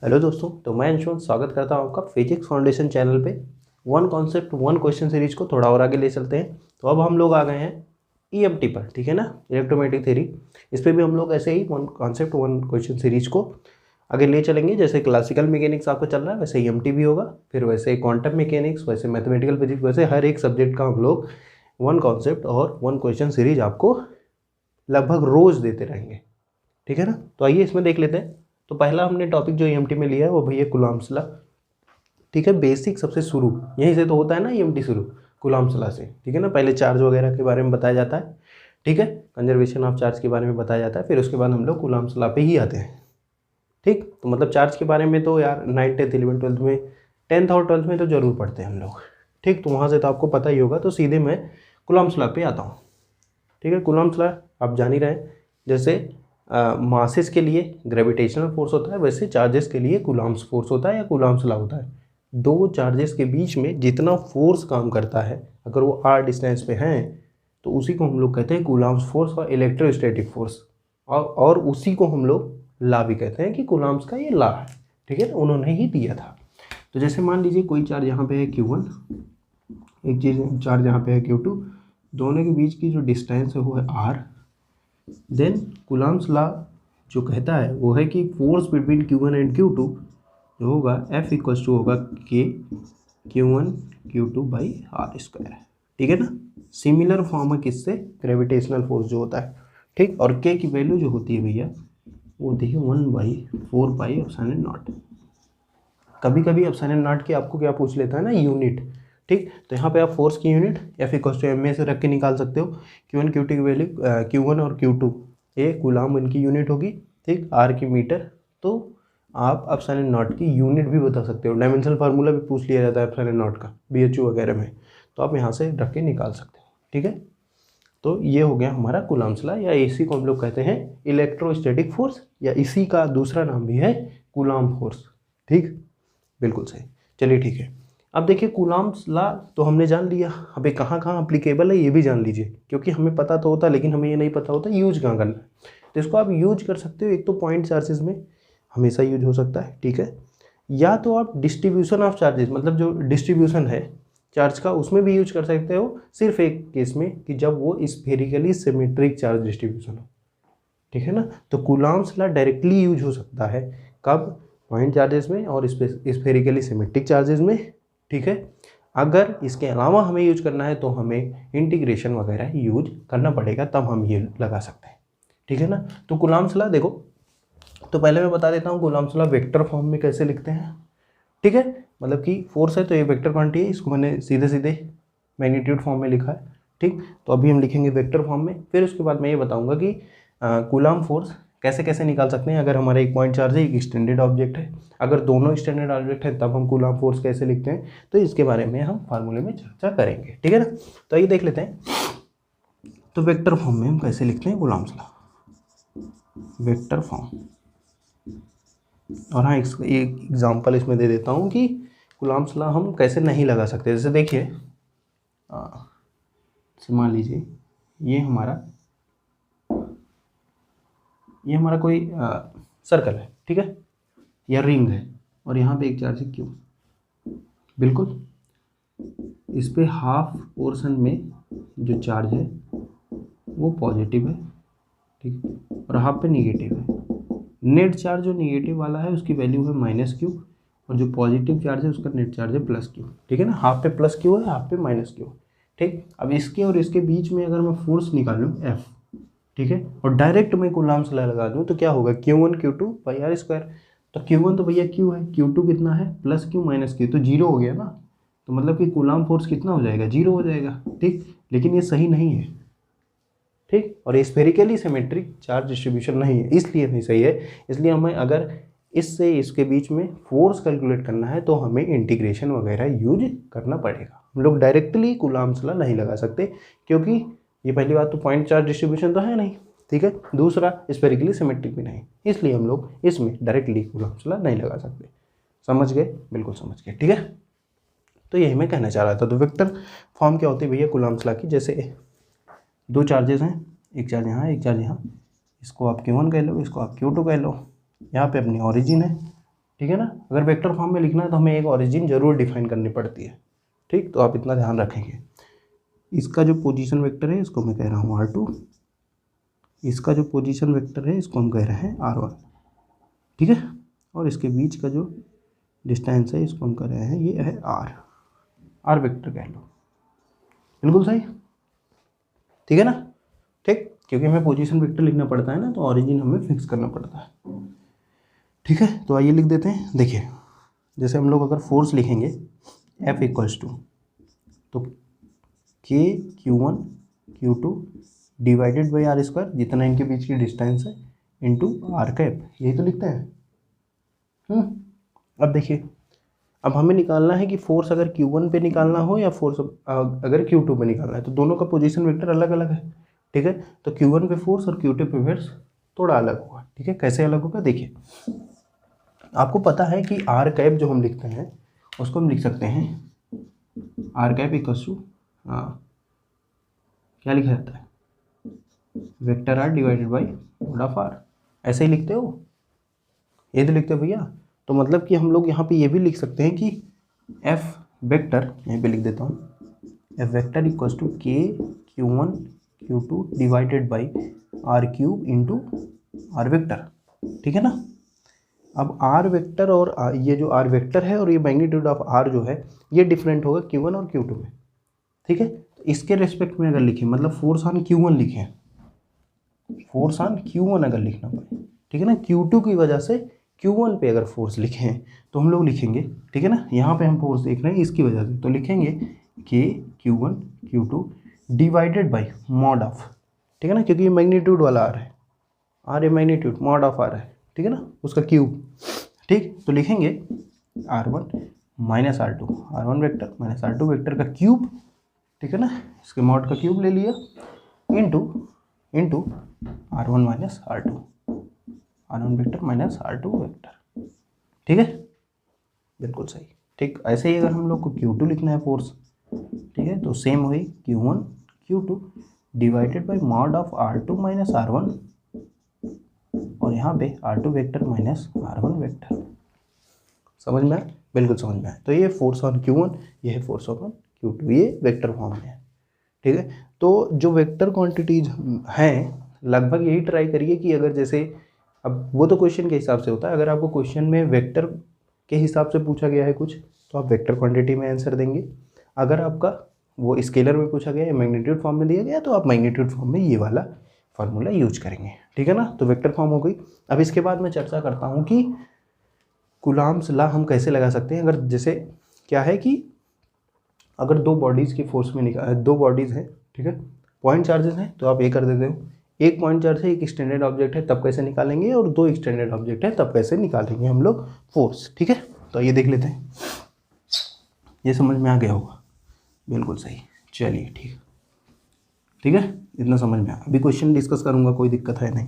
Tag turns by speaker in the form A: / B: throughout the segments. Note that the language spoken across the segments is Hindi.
A: हेलो दोस्तों, तो मैं अंशुमन स्वागत करता हूं आपका फिजिक्स फाउंडेशन चैनल पे। One concept one question series को थोड़ा और आगे ले चलते हैं। तो अब हम लोग आ गए हैं ईएमटी पर, ठीक है ना, इलेक्ट्रोमैग्नेटिक थ्योरी। इस पे भी हम लोग ऐसे ही one concept one question series को आगे ले चलेंगे। जैसे क्लासिकल मैकेनिक्स आपको चल रहा है वैसे ईएमटी भी होगा, फिर वैसे क्वांटम मैकेनिक्स, वैसे मैथमेटिकल फिजिक्स, वैसे हर एक सब्जेक्ट का हम लोग वन कॉन्सेप्ट और वन क्वेश्चन सीरीज आपको लगभग रोज़ देते रहेंगे, ठीक है ना। तो आइए इसमें देख लेते हैं। तो पहला हमने टॉपिक जो ईएमटी में लिया है वो भैया कूलम्ब्स लॉ, ठीक है। बेसिक सबसे शुरू यहीं से तो होता है ना ईएमटी शुरू, कूलम्ब्स लॉ से, ठीक है ना। पहले चार्ज वगैरह के बारे में बताया जाता है, ठीक है, कंजर्वेशन ऑफ चार्ज के बारे में बताया जाता है, फिर उसके बाद हम लोग कूलम्ब्स लॉ पे ही आते हैं, ठीक। तो मतलब चार्ज के बारे में तो यार 9th 10th 11th 12th में, 10th और 12th में तो जरूर पढ़ते हैं हम लोग, ठीक। तो वहाँ से तो आपको पता ही होगा। तो सीधे मैं कूलम्ब्स लॉ पे आता हूँ, ठीक है। कूलम्ब्स लॉ आप जान ही रहे हैं, जैसे मासेस के लिए ग्रेविटेशनल फोर्स होता है वैसे चार्जेस के लिए कूलम्ब्स फोर्स होता है या कूलम्ब्स लॉ होता है। दो चार्जेस के बीच में जितना फोर्स काम करता है, अगर वो r डिस्टेंस पे हैं तो उसी को हम लोग कहते हैं कूलम्ब्स फोर्स और इलेक्ट्रोस्टैटिक फोर्स। और उसी को हम लोग लॉ भी कहते हैं कि कूलम्ब्स का ये लॉ है, ठीक है। उन्होंने ही दिया था। तो जैसे मान लीजिए कोई चार्ज यहाँ पे है Q1, एक चीज़ चार्ज यहाँ पे है Q2, दोनों के बीच की जो डिस्टेंस है वो है r। देन कूलम्ब्स लॉ जो कहता है वो है कि force between Q1 and Q2 जो होगा F इक्वल्स टू होगा K Q1 Q2 by R square, ठीक है ना। सिमिलर फॉर्म है किससे, ग्रेविटेशनल फोर्स जो होता है, ठीक। और K की वैल्यू जो होती है भैया वो होती है 1/4 पाई एप्सिलॉन नॉट। कभी कभी एप्सिलॉन नॉट की आपको क्या पूछ लेता है ना, यूनिट, ठीक। तो यहाँ पे आप फोर्स की unit F equals to M A से रख के निकाल सकते हो। Q1 Q2 की वैल्यू Q1 और Q2 ये कूलाम इनकी यूनिट होगी, ठीक, R की मीटर। तो आप एप्सिलॉन नॉट की यूनिट भी बता सकते हो। डायमेंशनल फार्मूला भी पूछ लिया जाता है एप्सिलॉन नॉट का BHU वगैरह में, तो आप यहाँ से रख के निकाल सकते हो, ठीक है। तो ये हो गया हमारा कूलम्ब्स लॉ, या इसी को हम लोग कहते हैं इलेक्ट्रोस्टैटिक फोर्स, या इसी का दूसरा नाम भी है कूलाम फोर्स, ठीक, बिल्कुल सही। चलिए ठीक है। अब देखिए कूलम्ब्स लॉ तो हमने जान लिया, अभी कहाँ कहाँ अप्लीकेबल है ये भी जान लीजिए, क्योंकि हमें पता तो होता लेकिन हमें ये नहीं पता होता यूज कहाँ करना है। तो इसको आप यूज कर सकते हो, एक तो पॉइंट चार्जेस में हमेशा यूज हो सकता है, ठीक है। या तो आप डिस्ट्रीब्यूशन ऑफ चार्जेस, मतलब जो डिस्ट्रीब्यूशन है चार्ज का उसमें भी यूज कर सकते हो, सिर्फ एक केस में कि जब वो स्फेरिकली सिमेट्रिक चार्ज डिस्ट्रीब्यूशन हो, ठीक है ना। तो कूलम्ब्स लॉ डायरेक्टली यूज हो सकता है कब, पॉइंट चार्जेस में और स्फेरिकली सिमेट्रिक चार्जेस में, ठीक है। अगर इसके अलावा हमें यूज करना है तो हमें इंटीग्रेशन वगैरह यूज करना पड़ेगा, तब हम ये लगा सकते हैं, ठीक है ना। तो कूलम्ब्स लॉ देखो, तो पहले मैं बता देता हूँ कूलम्ब्स लॉ वेक्टर फॉर्म में कैसे लिखते हैं, ठीक है। मतलब कि फोर्स है तो ये वेक्टर क्वांटिटी है, इसको मैंने सीधे सीधे मैग्नीट्यूड फॉर्म में लिखा है, ठीक। तो अभी हम लिखेंगे वेक्टर फॉर्म में। फिर उसके बाद मैं ये बताऊंगा कि कूलम्ब फोर्स कैसे कैसे निकाल सकते हैं। अगर हमारा एक पॉइंट चार्ज है, एक स्टैंडर्ड ऑब्जेक्ट है, अगर दोनों स्टैंडर्ड ऑब्जेक्ट है तब हम कूलम्ब फोर्स कैसे लिखते हैं, तो इसके बारे में हम फार्मूले में चर्चा करेंगे, ठीक है ना। तो आइए देख लेते हैं। तो वेक्टर फॉर्म में हम कैसे लिखते हैं कूलम्ब्स लॉ, वेक्टर फॉर्म। और हाँ, एक एग्जाम्पल इसमें दे देता हूँ कि कूलम्ब्स लॉ हम कैसे नहीं लगा सकते। जैसे देखिए, मान लीजिए ये हमारा कोई सर्कल है, ठीक है, या रिंग है, और यहाँ पे एक चार्ज है Q, बिल्कुल। इस पे हाफ पोर्शन में जो चार्ज है वो पॉजिटिव है, ठीक, और हाफ पे निगेटिव है। नेट चार्ज जो निगेटिव वाला है उसकी वैल्यू है -Q, और जो पॉजिटिव चार्ज है उसका नेट चार्ज है +Q, ठीक है ना। हाफ पे +Q है, हाफ पे -Q, ठीक। अब इसके और इसके बीच में अगर मैं फोर्स निकालूँ F, ठीक है, और डायरेक्ट मैं कूलम्ब्स लॉ लगा दूँ तो क्या होगा, Q1 Q2 by R square. तो Q1 तो भैया Q है, Q2 कितना है +Q -Q, तो जीरो हो गया ना। तो मतलब कि कूलम्ब फोर्स कितना हो जाएगा, जीरो हो जाएगा, ठीक। लेकिन ये सही नहीं है, ठीक, और ये स्फेरिकली सिमेट्रिक चार्ज डिस्ट्रीब्यूशन नहीं है, इसलिए नहीं सही है। इसलिए हमें अगर इससे इसके बीच में फोर्स कैलकुलेट करना है तो हमें इंटीग्रेशन वगैरह यूज करना पड़ेगा। हम लोग डायरेक्टली कूलम्ब्स लॉ नहीं लगा सकते, क्योंकि ये पहली बात तो पॉइंट चार्ज डिस्ट्रीब्यूशन तो है नहीं, ठीक है। दूसरा स्फेरिकली सिमेट्रिक भी नहीं, इसलिए हम लोग इसमें डायरेक्टली कूलम्ब्स लॉ नहीं लगा सकते। समझ गए, बिल्कुल समझ गए, ठीक है। तो यही मैं कहना चाह रहा था। तो वेक्टर फॉर्म क्या होती है भैया कूलम्ब्स लॉ की, जैसे दो चार्जेस हैं, एक चार्ज यहाँ एक चार्ज यहाँ, इसको आप Q1 कह लो, इसको आप Q2 कह लो। यहाँ पे अपनी ओरिजिन है, ठीक है ना। अगर वेक्टर फॉर्म में लिखना है तो हमें एक ओरिजिन जरूर डिफाइन करनी पड़ती है, ठीक। तो आप इतना ध्यान रखेंगे। इसका जो पोजीशन वेक्टर है इसको मैं कह रहा हूँ R2, इसका जो पोजीशन वेक्टर है इसको हम कह रहे हैं R1, ठीक है। और इसके बीच का जो डिस्टेंस है इसको हम कह रहे हैं ये है R वेक्टर कह लो, बिल्कुल सही, ठीक है ना, ठीक। क्योंकि हमें पोजीशन वेक्टर लिखना पड़ता है ना, तो ओरिजिन हमें फिक्स करना पड़ता है, ठीक है। तो आइए लिख देते हैं। देखिए जैसे हम लोग अगर फोर्स लिखेंगे F इक्वल्स टू तो K Q1 Q2 divided by R square, जितना इनके बीच की डिस्टेंस है, इंटू R कैप, यही तो लिखते हैं। अब देखिए, अब हमें निकालना है कि फोर्स अगर Q1 पे निकालना हो या फोर्स अगर Q2 पे निकालना है, तो दोनों का पोजीशन वेक्टर अलग अलग है, ठीक है। तो Q1 पे फोर्स और Q2 पे फोर्स थोड़ा अलग होगा, ठीक है। कैसे अलग होगा, देखिए आपको पता है कि R कैप जो हम लिखते हैं उसको हम लिख सकते हैं R कैप इक्वल्स टू क्या लिखा जाता है, vector R divided by mode of R, ऐसे ही लिखते हो, ये तो लिखते हो भैया। तो मतलब कि हम लोग यहाँ पे ये भी लिख सकते हैं कि F वेक्टर, यहीं पे लिख देता हूँ, F vector equals to K Q1 Q2 divided by R cube into R vector, ठीक है ना। अब R वेक्टर और ये जो R वेक्टर है और ये मैग्नीट्यूड ऑफ R जो है ये डिफरेंट होगा Q1 और Q2 में, ठीक है। तो इसके रेस्पेक्ट में अगर लिखें, मतलब फोर्स ऑन Q1 लिखें, फोर्स ऑन Q1 अगर लिखना पड़े, ठीक है ना, Q2 की वजह से Q1 पे अगर फोर्स लिखें तो हम लोग लिखेंगे, ठीक है ना, यहाँ पे हम फोर्स देख रहे हैं इसकी वजह से, तो लिखेंगे K Q1 Q2 divided by mod of, ठीक है ना, क्योंकि ये मैग्नीट्यूड वाला R है, R A magnitude, mod of R है, ठीक है ना, उसका क्यूब, ठीक। तो लिखेंगे R1 minus R2, R1 vector minus R2 vector का क्यूब, ठीक है ना, इसके मॉड का क्यूब ले लिया, into R1 minus R2, R1 vector minus R2 vector, ठीक है, बिल्कुल सही, ठीक। ऐसे ही अगर हम लोग को Q2 लिखना है फोर्स, ठीक है, तो सेम वही Q1 Q2 divided by mod of R2 minus R1, और यहाँ पे R2 vector minus R1 vector, समझ में आया, बिल्कुल समझ में आया। तो ये फोर्स ऑन Q1, ये है फोर्स ऑन Q2, ये वेक्टर फॉर्म में है, ठीक है। तो जो वेक्टर क्वांटिटीज हैं लगभग यही ट्राई करिए कि अगर जैसे, अब वो तो क्वेश्चन के हिसाब से होता है, अगर आपको क्वेश्चन में वेक्टर के हिसाब से पूछा गया है कुछ तो आप वेक्टर क्वांटिटी में आंसर देंगे, अगर आपका वो स्केलर में पूछा गया है, मैग्नीट्यूड फॉर्म में दिया गया तो आप मैग्नीट्यूड फॉर्म में ये वाला फार्मूला यूज करेंगे, ठीक है ना। तो वेक्टर फॉर्म हो गई। अब इसके बाद मैं चर्चा करता हूँ कि कूलॉम्स लॉ हम कैसे लगा सकते हैं। अगर जैसे क्या है कि अगर दो बॉडीज़ की फोर्स में दो बॉडीज़ हैं, ठीक है, पॉइंट चार्जेस हैं, तो आप ये कर देते हो, एक पॉइंट चार्ज है, एक स्टैंडर्ड ऑब्जेक्ट है, तब कैसे निकालेंगे, और दो स्टैंडर्ड ऑब्जेक्ट है तब कैसे निकालेंगे हम लोग फोर्स, ठीक है। तो ये देख लेते हैं, ये समझ में आ गया होगा, बिल्कुल सही, चलिए ठीक है, इतना समझ में आया। अभी क्वेश्चन डिस्कस करूँगा, कोई दिक्कत है नहीं,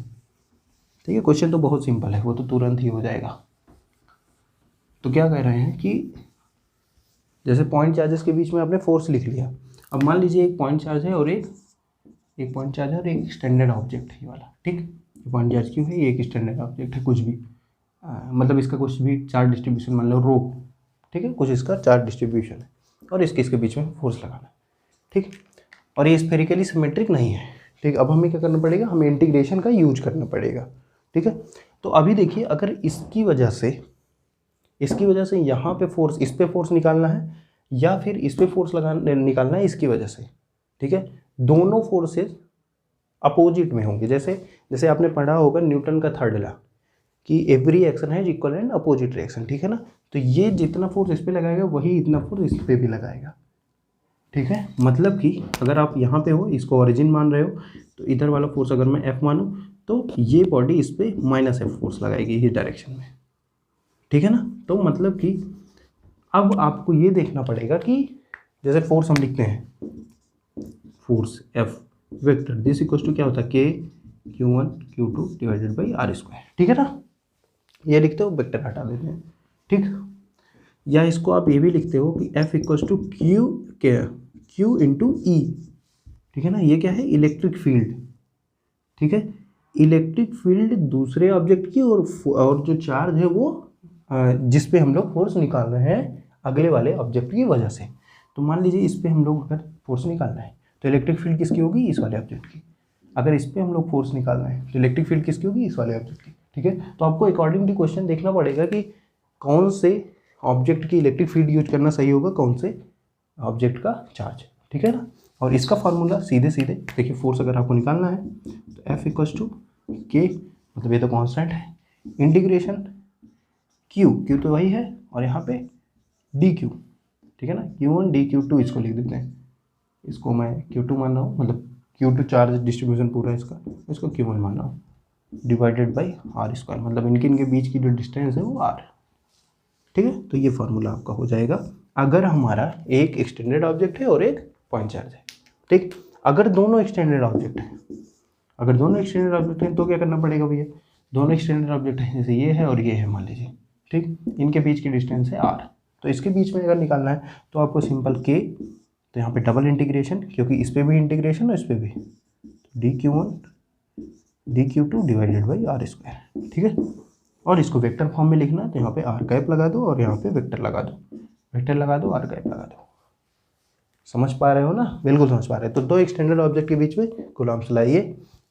A: ठीक है। क्वेश्चन तो बहुत सिंपल है, वो तो तुरंत ही हो जाएगा। तो क्या कह रहे हैं कि जैसे पॉइंट चार्जेस के बीच में आपने फोर्स लिख लिया, अब मान लीजिए एक पॉइंट चार्ज है और एक पॉइंट चार्ज है और एक स्टैंडर्ड ऑब्जेक्ट है ये वाला, ठीक। पॉइंट चार्ज क्यों है, ये एक स्टैंडर्ड ऑब्जेक्ट है, कुछ भी मतलब इसका कुछ भी चार्ज डिस्ट्रीब्यूशन मान लो रो, ठीक है, कुछ इसका चार्ज डिस्ट्रीब्यूशन है और इसके बीच में फोर्स लगाना है, ठीक। और ये स्फेरिकली सिमेट्रिक नहीं है, ठीक। अब हमें क्या करना पड़ेगा, हमें इंटीग्रेशन का यूज करना पड़ेगा, ठीक है। तो अभी देखिए, अगर इसकी वजह से यहाँ पे फोर्स, इस पे फोर्स निकालना है या फिर इस पे फोर्स निकालना है इसकी वजह से, ठीक है, दोनों फोर्सेस अपोजिट में होंगे। जैसे आपने पढ़ा होगा न्यूटन का थर्ड लॉ कि every action has equal and opposite reaction, ठीक है ना। तो ये जितना फोर्स इस पे लगाएगा वही इतना फोर्स इस पे भी लगाएगा, ठीक है। मतलब कि अगर आप यहाँ पे हो, इसको ओरिजिन मान रहे हो, तो इधर वाला फोर्स अगर मैं F मानूँ तो ये बॉडी इस पे माइनस F फोर्स लगाएगी इस डायरेक्शन में, ठीक है ना। तो मतलब कि अब आपको ये देखना पड़ेगा कि जैसे फोर्स हम लिखते हैं, force F vector this equals to क्या होता है, K Q1 Q2 divided by R square, ठीक है ना। ये लिखते हो, वेक्टर हटा देते हैं, ठीक। या इसको आप ये भी लिखते हो कि F equals to Q into E, ठीक है ना। ये क्या है, इलेक्ट्रिक फील्ड, ठीक है, इलेक्ट्रिक फील्ड दूसरे ऑब्जेक्ट की और जो चार्ज है वो जिस पे हम लोग फोर्स निकाल रहे हैं अगले वाले ऑब्जेक्ट की वजह से। तो मान लीजिए इस पे हम लोग अगर फोर्स निकाल रहे हैं तो इलेक्ट्रिक फील्ड किसकी होगी, इस वाले ऑब्जेक्ट की। अगर इस पे हम लोग फोर्स निकाल रहे हैं तो इलेक्ट्रिक फील्ड किसकी होगी, इस वाले ऑब्जेक्ट की। ठीक है, तो आपको अकॉर्डिंग टू क्वेश्चन देखना पड़ेगा कि कौन से ऑब्जेक्ट की इलेक्ट्रिक फील्ड यूज करना सही होगा, कौन से ऑब्जेक्ट का चार्ज। ठीक है ना। और इसका फार्मूला सीधे सीधे देखिए, फोर्स अगर आपको निकालना है तो F इक्वल्स टू के, मतलब ये तो कांस्टेंट है, इंटीग्रेशन क्यू तो वही है, और यहाँ पे डी क्यू। ठीक है ना, Q1 DQ2 इसको लिख देते हैं, इसको मैं Q2 मान रहा हूँ, मतलब Q2 चार्ज डिस्ट्रीब्यूशन पूरा इसका, इसको Q1 मान रहा हूँ, डिवाइडेड बाई आर स्क्वायर, मतलब इनके बीच की जो डिस्टेंस है वो r। ठीक है, तो ये फार्मूला आपका हो जाएगा अगर हमारा एक एक्सटेंडेड ऑब्जेक्ट है और एक पॉइंट चार्ज है। ठीक, अगर दोनों एक्सटेंडेड ऑब्जेक्ट हैं, तो क्या करना पड़ेगा भैया, दोनों एक्सटेंडेड ऑब्जेक्ट हैं, जैसे ये है और ये है मान लीजिए। ठीक, इनके बीच की डिस्टेंस है r, तो इसके बीच में अगर निकालना है तो आपको सिंपल k, तो यहाँ पे डबल इंटीग्रेशन, क्योंकि इस पर भी इंटीग्रेशन और इस पर भी, dq1 dq2 divided by R square. ठीक है, और इसको वेक्टर फॉर्म में लिखना है तो यहाँ पे आर कैप लगा दो और यहाँ पे वेक्टर लगा दो, आर कैप लगा दो। समझ पा रहे हो ना, बिल्कुल समझ पा रहे हैं। तो दो एक्सटेंडेड ऑब्जेक्ट के बीच में कूलम्ब्स लॉ, ये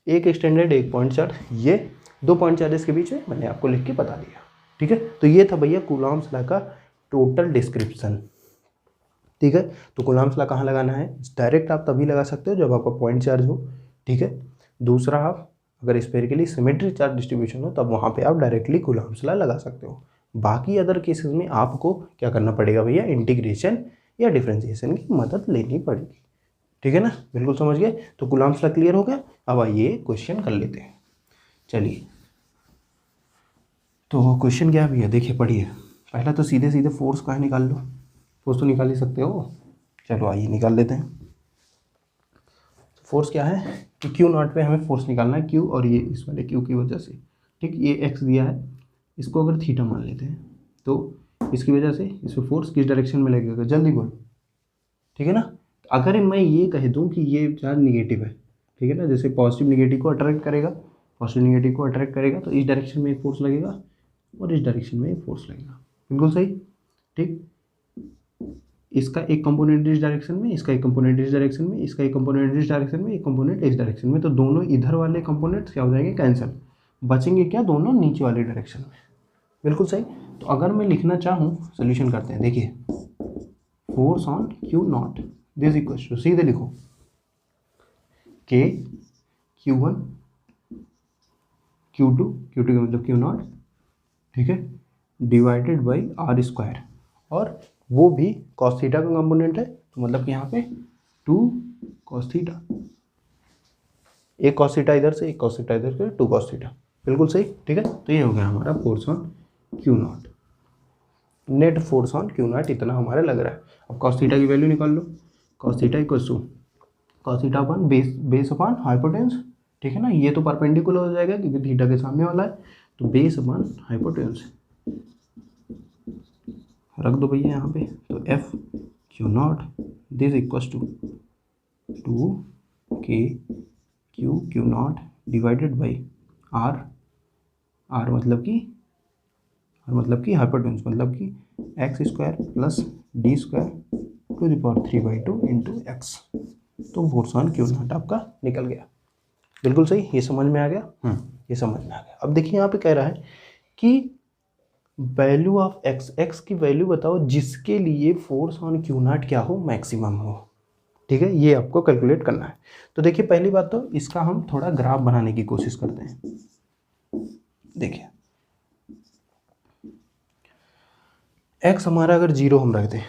A: एक एक्सटेंडेड एक पॉइंट चार्ज, ये दो पॉइंट चार्जेस के बीच में मैंने आपको लिख के बता दिया। ठीक है, तो ये था भैया कूलम्ब्स लॉ का टोटल डिस्क्रिप्शन। ठीक है, तो कूलम्ब्स लॉ कहाँ लगाना है, डायरेक्ट आप तभी लगा सकते हो जब आपका पॉइंट चार्ज हो। ठीक है, दूसरा आप अगर स्फेरिकली सिमेट्री चार्ज डिस्ट्रीब्यूशन हो तब वहाँ पे आप डायरेक्टली कूलम्ब्स लॉ लगा सकते हो। बाकी अदर केसेस में आपको क्या करना पड़ेगा भैया, इंटीग्रेशन या डिफरेंशिएशन की मदद लेनी पड़ेगी। ठीक है ना, बिल्कुल समझ गए। तो कूलम्ब्स लॉ क्लियर हो गया। अब आइए क्वेश्चन कर लेते हैं। चलिए, तो क्वेश्चन क्या भैया, देखिए पढ़िए। पहला तो सीधे सीधे फोर्स का निकाल लो, फोर्स तो निकाल ही सकते हो। चलो आइए निकाल लेते हैं। फोर्स क्या है कि Q0 पे हमें फोर्स निकालना है, Q और ये इस वाले Q की वजह से। ठीक, ये x दिया है, इसको अगर थीटा मान लेते हैं तो इसकी वजह से इस पर फोर्स किस डायरेक्शन में लगेगा, जल्दी बोलो। ठीक है ना, अगर मैं ये कह दूं कि ये चार्ज निगेटिव है, ठीक है ना, जैसे पॉजिटिव निगेटिव को अट्रैक्ट करेगा, तो इस डायरेक्शन में एक फोर्स लगेगा और इस डायरेक्शन में एक फोर्स लगेगा। बिल्कुल सही। ठीक, इसका एक कंपोनेंट इस डायरेक्शन में, इसका एक कंपोनेंट इस डायरेक्शन में, इसका एक कंपोनेंट इस डायरेक्शन में, एक कंपोनेंट इस डायरेक्शन में, तो दोनों इधर वाले कंपोनेंट्स क्या हो जाएंगे, कैंसिल, बचेंगे क्या, दोनों नीचे वाले डायरेक्शन में। बिल्कुल सही। तो अगर मैं लिखना चाहूँ, सोल्यूशन करते हैं, देखिए force on Q0 this equals to, सीधे लिखो K Q1 Q2 का मतलब Q0, ठीक है, डिवाइडेड बाई आर स्क्वायर, और वो भी कॉस थीटा का कंपोनेंट है, तो मतलब कि यहाँ पे 2 कॉस थीटा, एक कॉस थीटा इधर से, एक कॉस थीटा इधर से, 2 कॉस थीटा। बिल्कुल सही। ठीक है, तो ये हो गया हमारा force on Q0, net force on Q0 इतना हमारा लग रहा है। अब कॉस थीटा की वैल्यू निकाल लो, cos theta equals to cos theta अपन बेस अपॉन हाइपोटेन्स। ठीक है ना, ये तो परपेंडिकुलर हो जाएगा क्योंकि थीटा के सामने वाला है, तो बेस अपॉन हाइपोटेन्स रख दो भैया यहाँ पे, तो F Q0 this equals to 2K Q0 divided by R मतलब कि हाइपोटेन्स, मतलब कि X square plus D square to the power 3/2 into X. तो फोर्स ऑन Q0 आपका निकल गया। बिल्कुल सही, ये समझ में आ गया। ये समझ में आ गया। अब देखिए यहाँ पे कह रहा है कि वैल्यू ऑफ एक्स की वैल्यू बताओ जिसके लिए फोर्स ऑन Q0 क्या हो, मैक्सिमम हो। ठीक है, ये आपको कैलकुलेट करना है। तो देखिए पहली बात तो इसका हम थोड़ा ग्राफ बनाने की कोशिश करते हैं। देखिए एक्स हमारा अगर जीरो हम रख दें,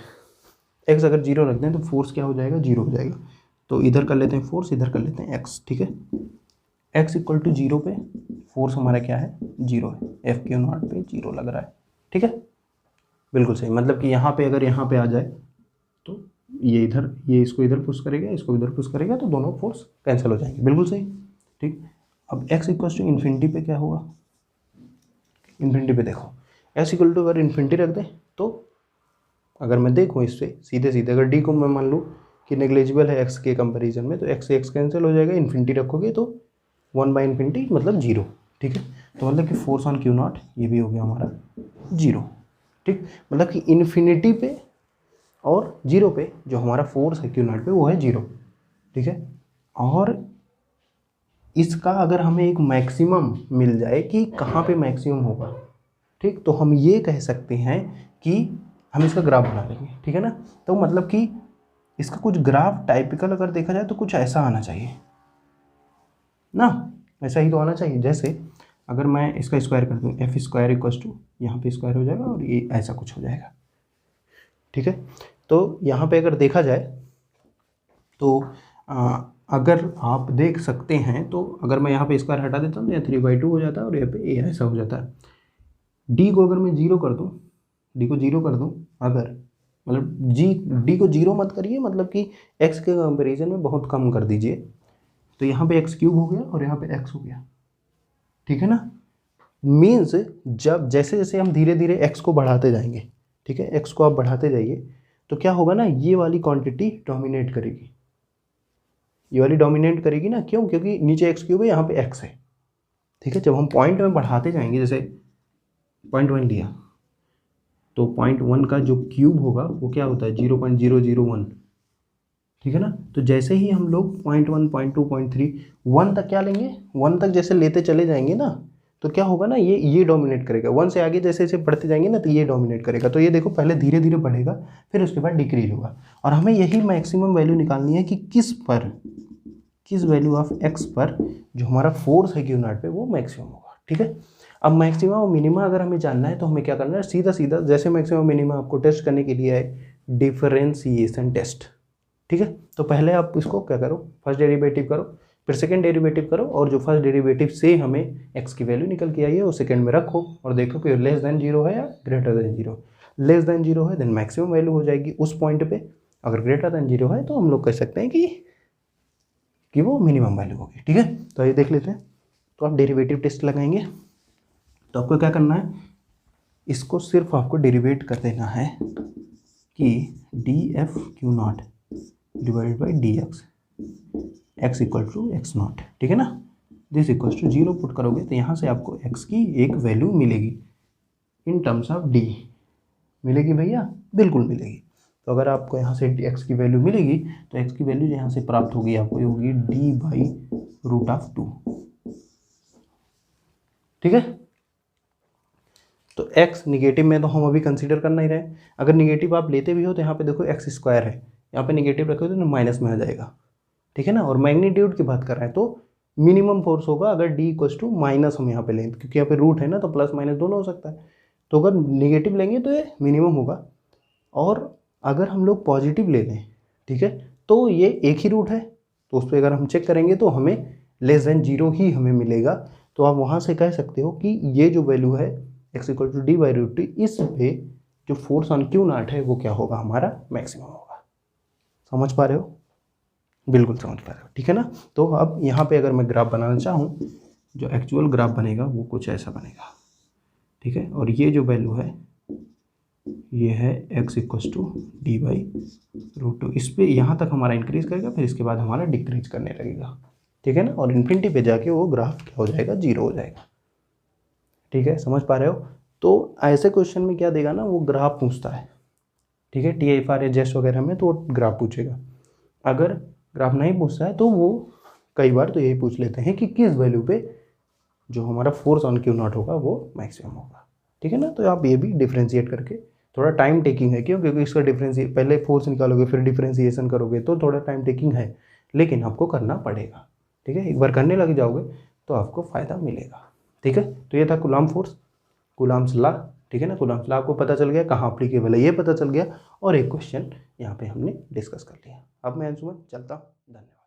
A: एक्स अगर जीरो रख दें तो फोर्स क्या हो जाएगा, जीरो हो जाएगा। तो इधर कर लेते हैं फोर्स, इधर कर लेते हैं एक्स। ठीक है, एक्स इक्वल टू जीरो पे फोर्स हमारा क्या है, जीरो है, एफ Q0 पे जीरो लग रहा है। ठीक है, बिल्कुल सही। मतलब कि यहाँ पे अगर यहाँ पे आ जाए तो ये इधर, ये इसको इधर पुश करेगा, इसको इधर पुश करेगा, तो दोनों फोर्स कैंसिल हो जाएंगे। बिल्कुल सही। ठीक, अब एक्स इक्वल टू इन्फिनिटी पे क्या होगा, इन्फिनिटी पे देखो एक्स इक्वल टू अगर इन्फिनिटी रख दें तो अगर मैं देखूँ इससे सीधे सीधे, अगर डी को मैं मान लूँ कि नेग्लिजिबल है एक्स के कंपैरिजन में, तो एक्स से एक्स कैंसिल हो जाएगा, इन्फिनिटी रखोगे तो 1/∞ मतलब जीरो। ठीक है, तो मतलब कि फोर्स ऑन Q0 ये भी हो गया हमारा जीरो। ठीक, मतलब कि इन्फिनिटी पे और जीरो पे जो हमारा फोर्स है क्यू नॉट पे वो है जीरो। ठीक है, और इसका अगर हमें एक मैक्सिमम मिल जाए कि कहाँ पे मैक्सिमम होगा, ठीक, तो हम ये कह सकते हैं कि हम इसका ग्राफ बना लेंगे। ठीक है ना, तो मतलब कि इसका कुछ ग्राफ टाइपिकल अगर देखा जाए तो कुछ ऐसा आना चाहिए ना, ऐसा ही तो आना चाहिए। जैसे अगर मैं इसका स्क्वायर कर दूँ, एफ स्क्वायर इक्वस टू, यहाँ पे स्क्वायर हो जाएगा और ये ऐसा कुछ हो जाएगा। ठीक है, तो यहाँ पे अगर देखा जाए तो अगर आप देख सकते हैं तो अगर मैं यहाँ पे स्क्वायर हटा देता हूँ तो यहाँ 3/2 हो जाता है और यहाँ पे ए ऐसा हो जाता है। डी को अगर मैं जीरो कर दूँ, डी को जीरो कर दूँ अगर, मतलब डी को जीरो मत करिए, मतलब कि एक्स के कंपेरिजन में बहुत कम कर दीजिए, तो यहाँ पे एक्स क्यूब हो गया और यहाँ पे एक्स हो गया। ठीक है ना, मीन्स जब जैसे जैसे हम धीरे धीरे एक्स को बढ़ाते जाएंगे, ठीक है, एक्स को आप बढ़ाते जाइए तो क्या होगा ना, ये वाली क्वांटिटी डोमिनेट करेगी, ये वाली डोमिनेट करेगी ना, क्यों, क्योंकि नीचे एक्स क्यूब है, यहाँ पे एक्स है। ठीक है, जब हम पॉइंट में बढ़ाते जाएंगे, जैसे 0.1 लिया तो 0.1 का जो क्यूब होगा वो क्या होता है 0.001। ठीक है ना, तो जैसे ही हम लोग 0.1 0.2 0.3 1 तक क्या लेंगे, 1 तक जैसे लेते चले जाएंगे ना, तो क्या होगा ना, ये डोमिनेट करेगा। 1 से आगे जैसे जैसे बढ़ते जाएंगे ना तो ये डोमिनेट करेगा। तो ये देखो पहले धीरे धीरे बढ़ेगा, फिर उसके बाद डिक्रीज होगा, और हमें यही मैक्सिमम वैल्यू निकालनी है कि किस वैल्यू ऑफ एक्स पर जो हमारा फोर्स है क्यू नॉट पे वो मैक्सिमम होगा। ठीक है, अब मैक्सिमम और मिनिमा अगर हमें जानना है तो हमें क्या करना है, सीधा सीधा जैसे मैक्सिमम मिनिमा आपको टेस्ट करने के लिए है डिफरेंशिएशन टेस्ट। ठीक है, तो पहले आप इसको क्या करो, फर्स्ट डेरिवेटिव करो, फिर सेकंड डेरिवेटिव करो, और जो फर्स्ट डेरिवेटिव से हमें एक्स की वैल्यू निकल के आई है वो सेकंड में रखो और देखो कि लेस देन जीरो है या greater than zero. Less than zero है देन मैक्सिमम वैल्यू हो जाएगी उस पॉइंट पे, अगर ग्रेटर देन जीरो है तो हम लोग कह सकते हैं कि वो मिनिमम वैल्यू होगी। ठीक है, तो ये देख लेते हैं। तो आप डेरिवेटिव टेस्ट लगाएंगे तो आपको क्या करना है, इसको सिर्फ आपको डेरिवेट कर देना है कि D F Q not divided by D X, X equal to X not. ठीक है ना, this equal to zero put करोगे तो यहाँ से आपको एक्स की एक वैल्यू मिलेगी इन टर्म्स ऑफ डी। मिलेगी भैया, बिल्कुल मिलेगी। तो अगर आपको यहाँ से एक्स की वैल्यू मिलेगी तो एक्स की वैल्यू यहाँ से प्राप्त होगी आपको, ये होगी डी बाई रूट ऑफ 2। ठीक है, तो x निगेटिव में तो हम अभी कंसीडर कर नहीं रहे। अगर निगेटिव आप लेते भी हो तो यहाँ पे देखो एक्स स्क्वायर है, यहाँ पे निगेटिव रखोगे तो माइनस में आ जाएगा। ठीक है ना, और मैग्नीट्यूड की बात कर रहे हैं तो मिनिमम फोर्स होगा अगर डी इक्वल्स टू माइनस हम यहाँ पे लें, क्योंकि यहाँ पे रूट है ना तो प्लस माइनस दोनों हो सकता है। तो अगर निगेटिव लेंगे तो ये मिनिमम होगा, और अगर हम लोग पॉजिटिव ले लें, ठीक है, तो ये एक ही रूट है, तो उस पर अगर हम चेक करेंगे तो हमें लेस देन जीरो ही हमें मिलेगा। तो आप वहाँ से कह सकते हो कि ये जो वैल्यू है X equal to D by root T, इस पे जो फोर्स ऑन क्यू नॉट है वो क्या होगा, हमारा मैक्सिमम होगा। समझ पा रहे हो, बिल्कुल समझ पा रहे हो। ठीक है ना, तो अब यहाँ पे अगर मैं ग्राफ बनाना चाहूँ, जो एक्चुअल ग्राफ बनेगा वो कुछ ऐसा बनेगा। ठीक है, और ये जो वैल्यू है ये है X equals to D by root two, इस पर यहाँ तक हमारा इंक्रीज करेगा, फिर इसके बाद हमारा डिक्रीज करने लगेगा। ठीक है ना, और इन्फिनिटी पे जाके वो ग्राफ क्या हो जाएगा, जीरो हो जाएगा। ठीक है, समझ पा रहे हो। तो ऐसे क्वेश्चन में क्या देगा ना, वो ग्राफ पूछता है। ठीक है, TIFR जेस्ट वगैरह में तो वो ग्राफ पूछेगा। अगर ग्राफ नहीं पूछता है तो वो कई बार तो यही पूछ लेते हैं कि किस वैल्यू पे जो हमारा फोर्स ऑन क्यू नॉट होगा वो मैक्सिमम होगा। ठीक है ना, तो आप ये भी डिफ्रेंशिएट करके, थोड़ा टाइम टेकिंग है, क्यों, क्योंकि इसका डिफ्रेंशिएट पहले फोर्स निकालोगे फिर डिफ्रेंशिएशन करोगे तो थोड़ा टाइम टेकिंग है, लेकिन आपको करना पड़ेगा। ठीक है, एक बार करने लग जाओगे तो आपको फ़ायदा मिलेगा। ठीक है, तो ये था कूलॉम फोर्स, कूलॉम्स लॉ। ठीक है ना, कूलॉम्स लॉ आपको पता चल गया, कहाँ अप्लीकेबल है ये पता चल गया, और एक क्वेश्चन यहाँ पे हमने डिस्कस कर लिया। अब मैं अंशुमन चलता हूँ, धन्यवाद।